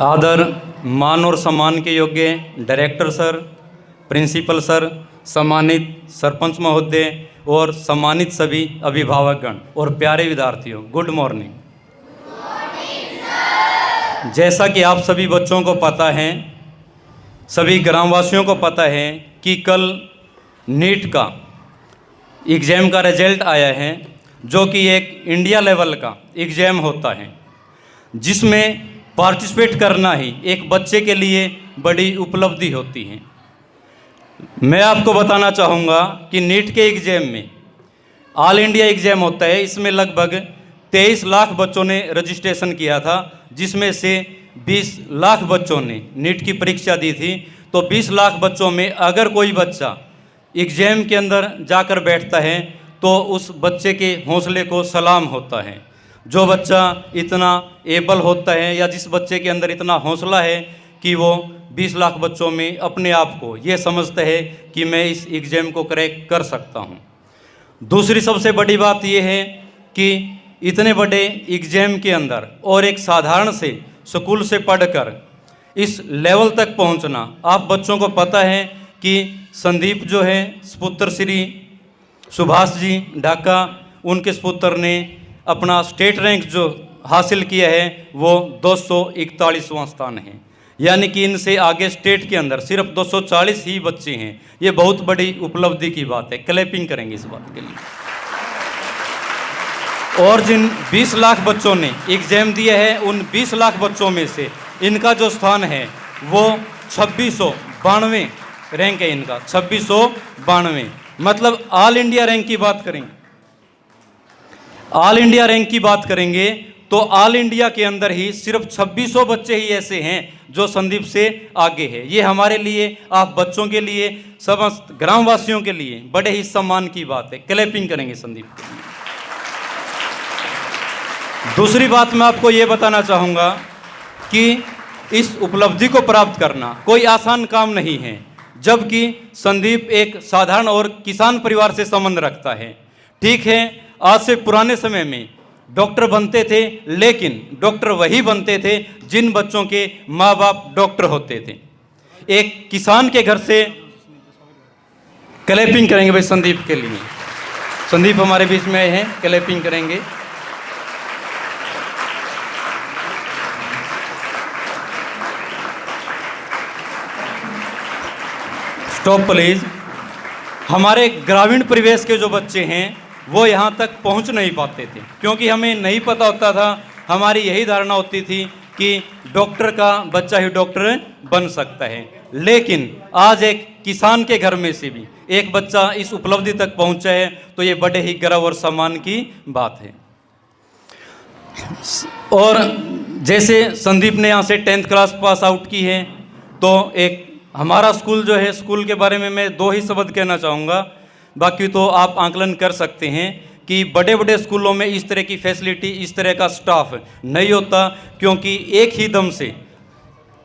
आदर, मान और सम्मान के योग्य डायरेक्टर सर, प्रिंसिपल सर, सम्मानित सरपंच महोदय और सम्मानित सभी अभिभावकगण और प्यारे विद्यार्थियों, गुड मॉर्निंग। जैसा कि आप सभी बच्चों को पता है, सभी ग्रामवासियों को पता है कि कल नीट का एग्ज़ाम का रिजल्ट आया है, जो कि एक इंडिया लेवल का एग्ज़ाम होता है, जिसमें पार्टिसिपेट करना ही एक बच्चे के लिए बड़ी उपलब्धि होती है। मैं आपको बताना चाहूँगा कि नीट के एग्ज़ाम में ऑल इंडिया एग्ज़ाम होता है, इसमें लगभग 23 लाख बच्चों ने रजिस्ट्रेशन किया था, जिसमें से 20 लाख बच्चों ने नीट की परीक्षा दी थी। तो 20 लाख बच्चों में अगर कोई बच्चा एग्ज़ाम के अंदर जाकर बैठता है तो उस बच्चे के हौसले को सलाम होता है। जो बच्चा इतना एबल होता है या जिस बच्चे के अंदर इतना हौसला है कि वो 20 लाख बच्चों में अपने आप को ये समझता है कि मैं इस एग्ज़ाम को क्रैक कर सकता हूँ। दूसरी सबसे बड़ी बात ये है कि इतने बड़े एग्ज़ाम के अंदर और एक साधारण से स्कूल से पढ़कर इस लेवल तक पहुँचना, आप बच्चों को पता है कि संदीप जो है सुपुत्र श्री सुभाष जी ढाका, उनके सुपुत्र ने अपना स्टेट रैंक जो हासिल किया है वो 241वां स्थान है, यानी कि इनसे आगे स्टेट के अंदर सिर्फ 240 ही बच्चे हैं। ये बहुत बड़ी उपलब्धि की बात है, क्लैपिंग करेंगे इस बात के लिए। और जिन 20 लाख बच्चों ने एग्ज़ाम दिया है, उन 20 लाख बच्चों में से इनका जो स्थान है वो 2692 रैंक है इनका, 2692। मतलब ऑल इंडिया रैंक की बात करेंगे, ऑल इंडिया रैंक की बात करेंगे तो ऑल इंडिया के अंदर ही सिर्फ 2600 बच्चे ही ऐसे हैं जो संदीप से आगे है। ये हमारे लिए, आप बच्चों के लिए, समस्त ग्रामवासियों के लिए बड़े ही सम्मान की बात है। क्लैपिंग करेंगे संदीप के लिए। दूसरी बात मैं आपको ये बताना चाहूँगा कि इस उपलब्धि को प्राप्त करना कोई आसान काम नहीं है, जबकि संदीप एक साधारण और किसान परिवार से संबंध रखता है। ठीक है, आज से पुराने समय में डॉक्टर बनते थे, लेकिन डॉक्टर वही बनते थे जिन बच्चों के माँ बाप डॉक्टर होते थे। एक किसान के घर से क्लैपिंग करेंगे भाई संदीप के लिए। संदीप हमारे बीच में आए हैं, क्लैपिंग करेंगे। Stop please. हमारे ग्रामीण परिवेश के जो बच्चे हैं वो यहाँ तक पहुँच नहीं पाते थे, क्योंकि हमें नहीं पता होता था। हमारी यही धारणा होती थी कि डॉक्टर का बच्चा ही डॉक्टर बन सकता है, लेकिन आज एक किसान के घर में से भी एक बच्चा इस उपलब्धि तक पहुँचा है, तो ये बड़े ही गर्व और सम्मान की बात है। और जैसे संदीप ने यहाँ से 10th क्लास पास आउट की है, तो एक हमारा स्कूल जो है, स्कूल के बारे में मैं 2 ही शब्द कहना चाहूँगा, बाकी तो आप आकलन कर सकते हैं कि बड़े बड़े स्कूलों में इस तरह की फैसिलिटी, इस तरह का स्टाफ नहीं होता, क्योंकि एक ही दम से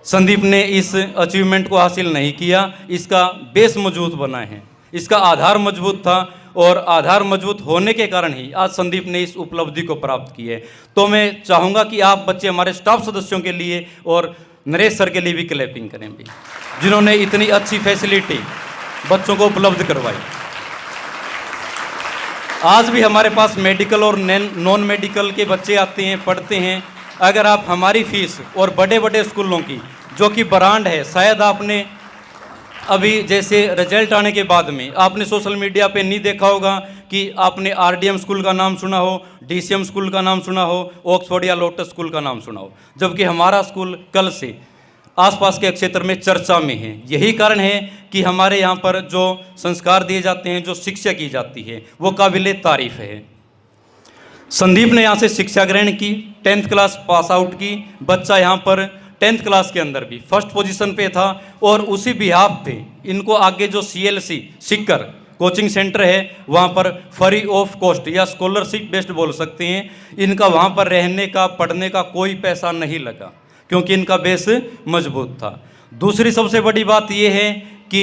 संदीप ने इस अचीवमेंट को हासिल नहीं किया। इसका बेस मजबूत बना है, इसका आधार मजबूत था, और आधार मजबूत होने के कारण ही आज संदीप ने इस उपलब्धि को प्राप्त की है। तो मैं चाहूँगा कि आप बच्चे हमारे स्टाफ सदस्यों के लिए और नरेश सर के लिए भी क्लैपिंग करें भी, जिन्होंने इतनी अच्छी फैसिलिटी बच्चों को उपलब्ध करवाई। आज भी हमारे पास मेडिकल और नॉन मेडिकल के बच्चे आते हैं, पढ़ते हैं। अगर आप हमारी फीस और बड़े बड़े स्कूलों की, जो कि ब्रांड है, शायद आपने अभी जैसे रिजल्ट आने के बाद में आपने सोशल मीडिया पे नहीं देखा होगा कि आपने आरडीएम स्कूल का नाम सुना हो, डीसीएम स्कूल का नाम सुना हो, ऑक्सफोर्ड या लोटस स्कूल का नाम सुना हो, जबकि हमारा स्कूल कल से आसपास के क्षेत्र में चर्चा में है। यही कारण है कि हमारे यहाँ पर जो संस्कार दिए जाते हैं, जो शिक्षा की जाती है, वो काबिले तारीफ है। संदीप ने यहाँ से शिक्षा ग्रहण की, 10th क्लास पास आउट की। बच्चा यहाँ पर 10th क्लास के अंदर भी फर्स्ट पोजीशन पे था, और उसी बिहाफ पे इनको आगे जो CLC सिक्कर कोचिंग सेंटर है, वहाँ पर फ्री ऑफ कॉस्ट या स्कॉलरशिप बेस्ड बोल सकते हैं, इनका वहाँ पर रहने का, पढ़ने का कोई पैसा नहीं लगा, क्योंकि इनका बेस मजबूत था। दूसरी सबसे बड़ी बात यह है कि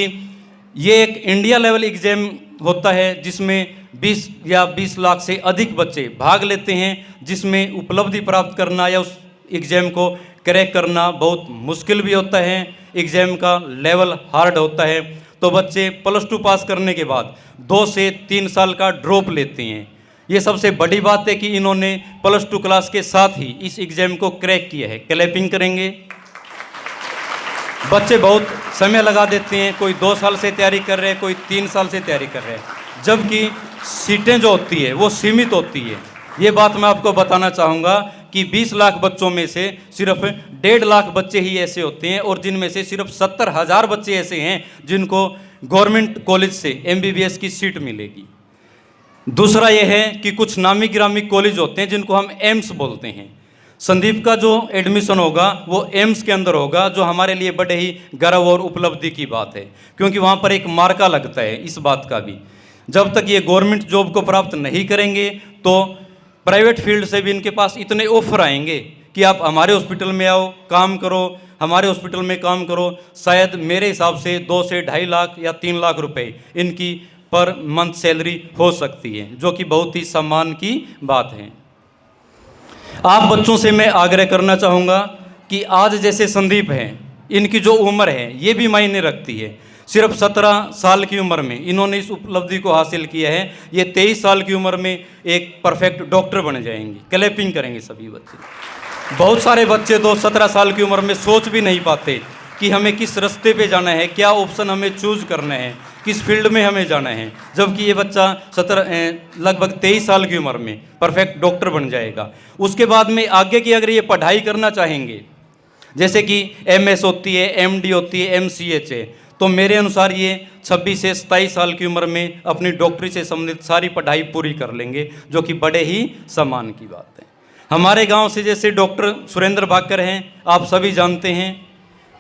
ये एक इंडिया लेवल एग्ज़ाम होता है, जिसमें 20 या 20 लाख से अधिक बच्चे भाग लेते हैं, जिसमें उपलब्धि प्राप्त करना या उस एग्ज़ाम को क्रैक करना बहुत मुश्किल भी होता है, एग्ज़ाम का लेवल हार्ड होता है। तो बच्चे +2 पास करने के बाद 2 से 3 साल का ड्रॉप लेते हैं। ये सबसे बड़ी बात है कि इन्होंने +2 क्लास के साथ ही इस एग्ज़ाम को क्रैक किया है। क्लैपिंग करेंगे। बच्चे बहुत समय लगा देते हैं, कोई 2 साल से तैयारी कर रहे हैं, कोई 3 साल से तैयारी कर रहे हैं, जबकि सीटें जो होती है वो सीमित होती है। ये बात मैं आपको बताना चाहूँगा कि 20 लाख बच्चों में से सिर्फ 1.5 लाख बच्चे ही ऐसे होते हैं, और जिनमें से सिर्फ 70,000 बच्चे ऐसे हैं जिनको गवर्नमेंट कॉलेज से MBBS की सीट मिलेगी। दूसरा ये है कि कुछ नामी गिरामी कॉलेज होते हैं जिनको हम एम्स बोलते हैं। संदीप का जो एडमिशन होगा वो एम्स के अंदर होगा, जो हमारे लिए बड़े ही गर्व और उपलब्धि की बात है, क्योंकि वहाँ पर एक मार्का लगता है इस बात का भी। जब तक ये गवर्नमेंट जॉब को प्राप्त नहीं करेंगे तो प्राइवेट फील्ड से भी इनके पास इतने ऑफर आएंगे कि आप हमारे हॉस्पिटल में आओ, काम करो, हमारे हॉस्पिटल में काम करो। शायद मेरे हिसाब से 2 से 2.5 लाख या 3 लाख रुपए इनकी पर मंथ सैलरी हो सकती है, जो कि बहुत ही सम्मान की बात है। आप बच्चों से मैं आग्रह करना चाहूँगा कि आज जैसे संदीप हैं, इनकी जो उम्र है ये भी मायने रखती है। सिर्फ 17 साल की उम्र में इन्होंने इस उपलब्धि को हासिल किया है। ये 23 साल की उम्र में एक परफेक्ट डॉक्टर बन जाएंगे। क्लैपिंग करेंगे सभी बच्चे। बहुत सारे बच्चे तो 17 साल की उम्र में सोच भी नहीं पाते कि हमें किस रास्ते पे जाना है, क्या ऑप्शन हमें चूज करना है, किस फील्ड में हमें जाना है, जबकि ये बच्चा लगभग 23 साल की उम्र में परफेक्ट डॉक्टर बन जाएगा। उसके बाद में आगे की अगर ये पढ़ाई करना चाहेंगे, जैसे कि MS होती है, MD होती है, MCH है, तो मेरे अनुसार ये 26 से 27 साल की उम्र में अपनी डॉक्टरी से संबंधित सारी पढ़ाई पूरी कर लेंगे, जो कि बड़े ही सम्मान की बात है। हमारे गांव से जैसे डॉक्टर सुरेंद्र भाकर हैं, आप सभी जानते हैं,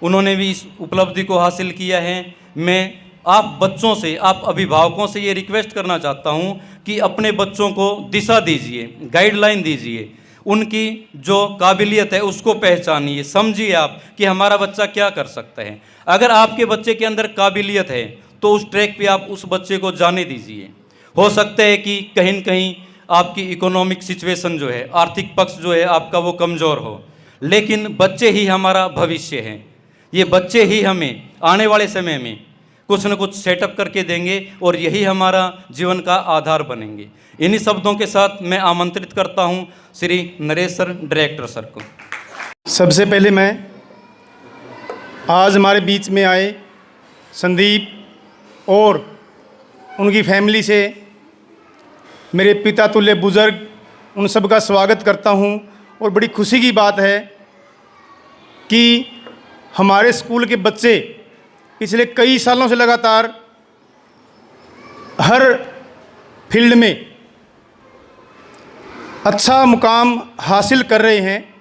उन्होंने भी इस उपलब्धि को हासिल किया है। मैं आप बच्चों से, आप अभिभावकों से ये रिक्वेस्ट करना चाहता हूँ कि अपने बच्चों को दिशा दीजिए, गाइडलाइन दीजिए, उनकी जो काबिलियत है उसको पहचानिए, समझिए आप कि हमारा बच्चा क्या कर सकता है। अगर आपके बच्चे के अंदर काबिलियत है तो उस ट्रैक पे आप उस बच्चे को जाने दीजिए। हो सकता है कि कहीं न कहीं आपकी इकोनॉमिक सिचुएशन जो है, आर्थिक पक्ष जो है आपका वो कमज़ोर हो, लेकिन बच्चे ही हमारा भविष्य हैं। ये बच्चे ही हमें आने वाले समय में कुछ न कुछ सेटअप करके देंगे और यही हमारा जीवन का आधार बनेंगे। इन्हीं शब्दों के साथ मैं आमंत्रित करता हूं Shri Naresh sir, director sir को। सबसे पहले मैं आज हमारे बीच में आए संदीप और उनकी फैमिली से, मेरे पिता तुल्य बुज़ुर्ग, उन सब का स्वागत करता हूं। और बड़ी खुशी की बात है कि हमारे स्कूल के बच्चे पिछले कई सालों से लगातार हर फील्ड में अच्छा मुकाम हासिल कर रहे हैं।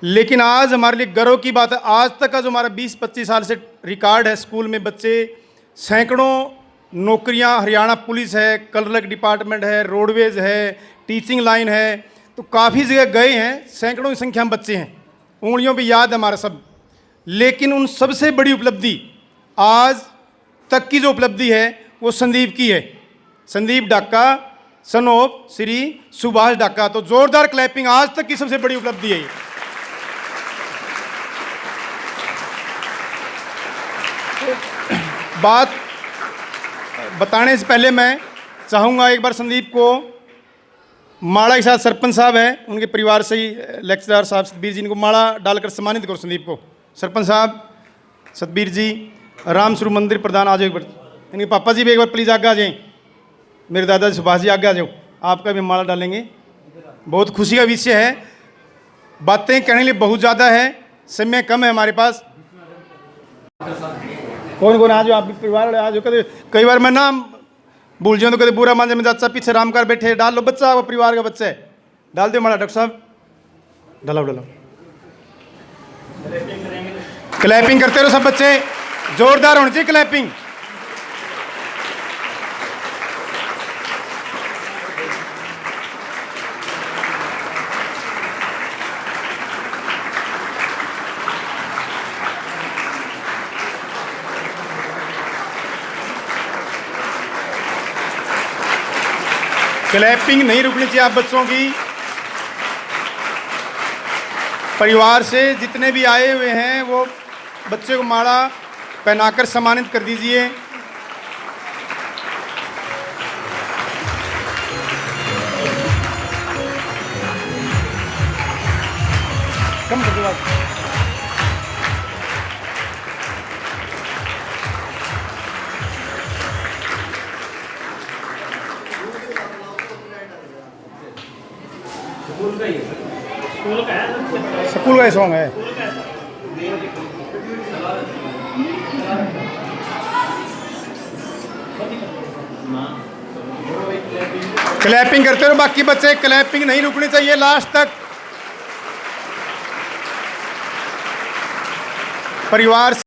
लेकिन आज हमारे लिए गर्व की बात है, आज तक का जो हमारा 20-25 साल से रिकॉर्ड है, स्कूल में बच्चे सैकड़ों नौकरियां, हरियाणा पुलिस है, क्लर्क डिपार्टमेंट है, रोडवेज है, टीचिंग लाइन है, तो काफ़ी जगह गए हैं। सैकड़ों की संख्या में बच्चे हैं, उंगलियों पे याद है हमारा सब। लेकिन उन सबसे बड़ी उपलब्धि, आज तक की जो उपलब्धि है वो संदीप की है। संदीप डाका, सन ऑफ श्री सुभाष डाका। तो जोरदार क्लैपिंग, आज तक की सबसे बड़ी उपलब्धि है ये। बात बताने से पहले मैं चाहूँगा एक बार संदीप को माला के साथ, सरपंच साहब हैं उनके परिवार से ही, लेक्चरर साहब सतबीर जी, इनको माला डालकर सम्मानित करो संदीप को। सरपंच साहब, सतबीर जी, राम स्वरूप मंदिर प्रधान आ जाओ एक बार, इनके पापा जी भी एक बार प्लीज़ आगे आ जाएँ, मेरे दादाजी सुभाष जी आगे आ जाओ, आपका भी माला डालेंगे। बहुत खुशी का विषय है, बातें कहने के लिए बहुत ज़्यादा है, समय कम है हमारे पास। कौन कौन आ जाओ, आप भी परिवार वाले आ जाओ। कभी कई बार मैं नाम भूल जाऊँ तो कभी बुरा मान जाए, मैं चाचा पीछे राम कर बैठे, डाल लो, बच्चा वो परिवार का बच्चा है, डाल दो माला। डॉक्टर साहब डालो डालो, क्लैपिंग करते रहो सब बच्चे, जोरदार होनी चाहिए क्लैपिंग। क्लैपिंग नहीं रुकनी चाहिए आप बच्चों की। परिवार से जितने भी आए हुए हैं वो बच्चे को माला पहनाकर सम्मानित कर दीजिए। कम कर दो आप। स्कूल का ही सॉन्ग है। क्लैपिंग करते रहो, बाकी बच्चे क्लैपिंग नहीं रुकनी चाहिए लास्ट तक। परिवार